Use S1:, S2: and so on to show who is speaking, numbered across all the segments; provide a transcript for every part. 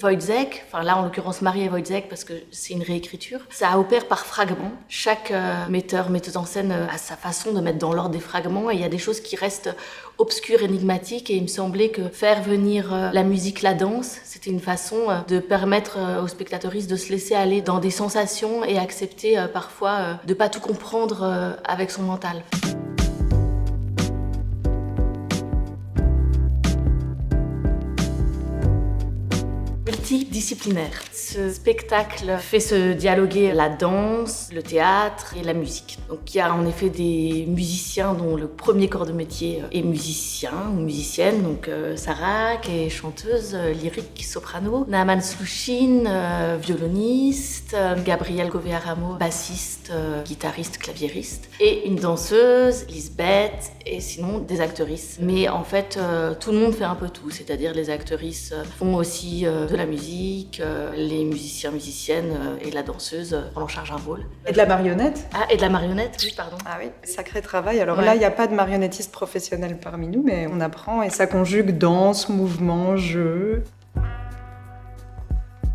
S1: Wojciech, enfin là en l'occurrence Marie et Wojciech parce que c'est une réécriture, ça opère par fragments. Chaque metteuse en scène a sa façon de mettre dans l'ordre des fragments et il y a des choses qui restent obscures, énigmatiques et il me semblait que faire venir la musique, la danse, c'était une façon de permettre aux spectateuristes de se laisser aller dans des sensations et accepter parfois de pas tout comprendre avec son mental. Multidisciplinaire. Ce spectacle fait se dialoguer la danse, le théâtre et la musique. Donc il y a en effet des musiciens dont le premier corps de métier est musicien ou musicienne. Donc Sarah qui est chanteuse lyrique soprano, Naaman Slouchine violoniste, Gabriel Govea-Ramo bassiste, guitariste, claviériste et une danseuse, Lisbeth et sinon des actrices. Mais en fait tout le monde fait un peu tout, c'est-à-dire les actrices font aussi de la musique, les musiciens, musiciennes et la danseuse prennent en charge un rôle.
S2: Et de la marionnette ?
S1: Ah, et de la marionnette, oui, pardon.
S2: Ah oui, sacré travail. Alors là, il n'y a pas de marionnettiste professionnel parmi nous, mais on apprend et ça conjugue danse, mouvement, jeu.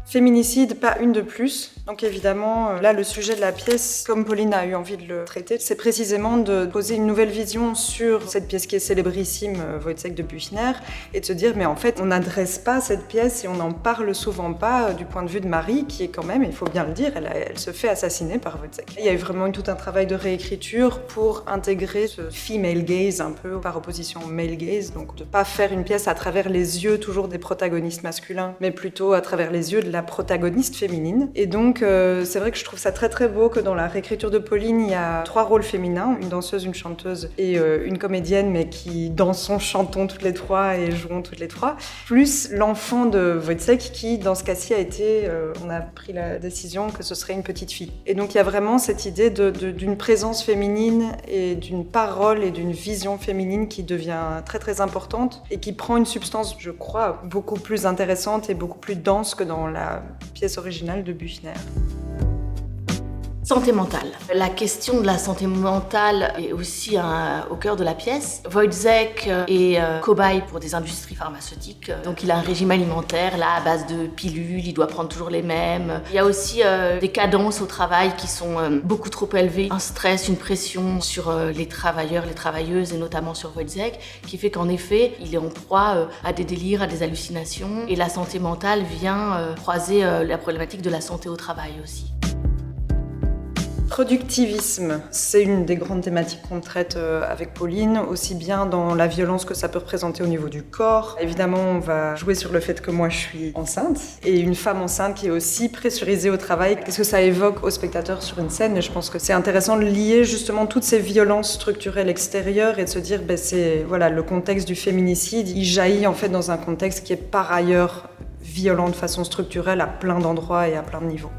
S2: Féminicide, pas une de plus. Donc évidemment, là, le sujet de la pièce, comme Pauline a eu envie de le traiter, c'est précisément de poser une nouvelle vision sur cette pièce qui est célébrissime, Wojciech de Büchner, et de se dire, mais en fait, on n'adresse pas cette pièce et on n'en parle souvent pas du point de vue de Marie, qui est quand même, il faut bien le dire, elle se fait assassiner par Wojciech. Il y a eu vraiment tout un travail de réécriture pour intégrer ce female gaze un peu par opposition au male gaze, donc de pas faire une pièce à travers les yeux toujours des protagonistes masculins, mais plutôt à travers les yeux de la protagoniste féminine. Et donc, c'est vrai que je trouve ça très très beau que dans la réécriture de Pauline, il y a 3 rôles féminins, une danseuse, une chanteuse et une comédienne, mais qui dansons, chantons toutes les 3 et jouons toutes les 3, plus l'enfant de Wojciech qui, dans ce cas-ci, a été, on a pris la décision que ce serait une petite fille. Et donc, il y a vraiment cette idée d'une présence féminine et d'une parole et d'une vision féminine qui devient très très importante et qui prend une substance, je crois, beaucoup plus intéressante et beaucoup plus dense que dans la pièce originale de Büchner.
S1: Santé mentale. La question de la santé mentale est aussi au cœur de la pièce. Wojciech est cobaye pour des industries pharmaceutiques, donc il a un régime alimentaire là à base de pilules, il doit prendre toujours les mêmes. Il y a aussi des cadences au travail qui sont beaucoup trop élevées, un stress, une pression sur les travailleurs, les travailleuses et notamment sur Wojciech, qui fait qu'en effet, il est en proie à des délires, à des hallucinations et la santé mentale vient croiser la problématique de la santé au travail aussi.
S2: Productivisme, c'est une des grandes thématiques qu'on traite avec Pauline, aussi bien dans la violence que ça peut représenter au niveau du corps. Évidemment, on va jouer sur le fait que moi je suis enceinte, et une femme enceinte qui est aussi pressurisée au travail. Qu'est-ce que ça évoque aux spectateurs sur une scène ? Et je pense que c'est intéressant de lier justement toutes ces violences structurelles extérieures et de se dire, c'est voilà, le contexte du féminicide, il jaillit en fait dans un contexte qui est par ailleurs violent de façon structurelle à plein d'endroits et à plein de niveaux.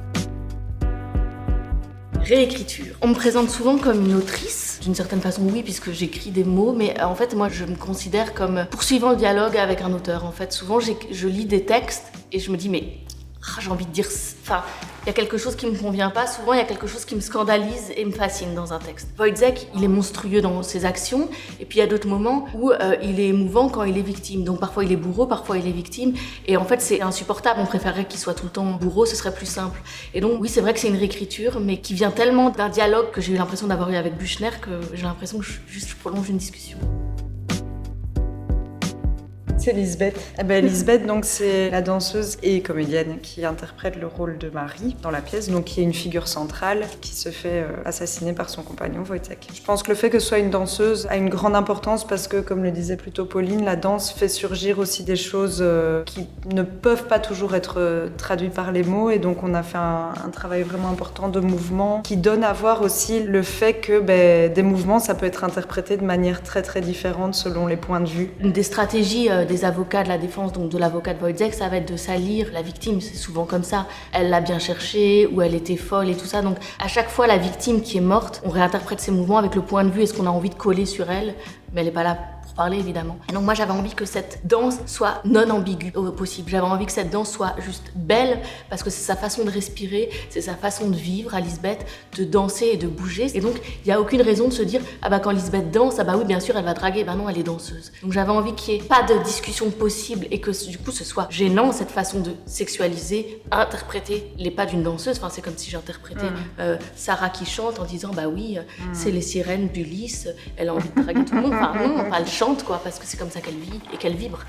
S1: Réécriture. On me présente souvent comme une autrice, d'une certaine façon oui, puisque j'écris des mots, mais en fait moi je me considère comme poursuivant le dialogue avec un auteur. En fait souvent je lis des textes et je me dis mais j'ai envie de dire, enfin il y a quelque chose qui me convient pas, souvent il y a quelque chose qui me scandalise et me fascine dans un texte. Wojciech, il est monstrueux dans ses actions, et puis il y a d'autres moments où il est émouvant quand il est victime. Donc parfois il est bourreau, parfois il est victime, et en fait c'est insupportable, on préférerait qu'il soit tout le temps bourreau, ce serait plus simple. Et donc oui, c'est vrai que c'est une réécriture, mais qui vient tellement d'un dialogue que j'ai eu l'impression d'avoir eu avec Büchner que j'ai l'impression que je prolonge une discussion.
S2: C'est Lisbeth. Lisbeth, donc, c'est la danseuse et comédienne qui interprète le rôle de Marie dans la pièce, donc qui est une figure centrale qui se fait assassiner par son compagnon Wojciech. Je pense que le fait que ce soit une danseuse a une grande importance parce que, comme le disait plutôt Pauline, la danse fait surgir aussi des choses qui ne peuvent pas toujours être traduites par les mots, et donc on a fait un travail vraiment important de mouvement qui donne à voir aussi le fait que des mouvements, ça peut être interprété de manière très très différente selon les points de vue.
S1: Une des stratégies des avocats de la défense, donc de l'avocat de Wojciech, ça va être de salir la victime, c'est souvent comme ça. Elle l'a bien cherché, ou elle était folle et tout ça. Donc à chaque fois, la victime qui est morte, on réinterprète ses mouvements avec le point de vue et ce qu'on a envie de coller sur elle. mais elle est pas là pour parler évidemment. Et donc moi j'avais envie que cette danse soit non ambiguë au possible. J'avais envie que cette danse soit juste belle parce que c'est sa façon de respirer, c'est sa façon de vivre à Lisbeth, de danser et de bouger. Et donc il y a aucune raison de se dire ah bah quand Lisbeth danse, ah bah oui bien sûr elle va draguer, bah non elle est danseuse. Donc j'avais envie qu'il n'y ait pas de discussion possible et que du coup ce soit gênant cette façon de sexualiser, interpréter les pas d'une danseuse. Enfin c'est comme si j'interprétais Sarah qui chante en disant bah oui c'est les sirènes d'Ulysse, elle a envie de draguer tout le monde. Enfin non, elle chante quoi parce que c'est comme ça qu'elle vit et qu'elle vibre.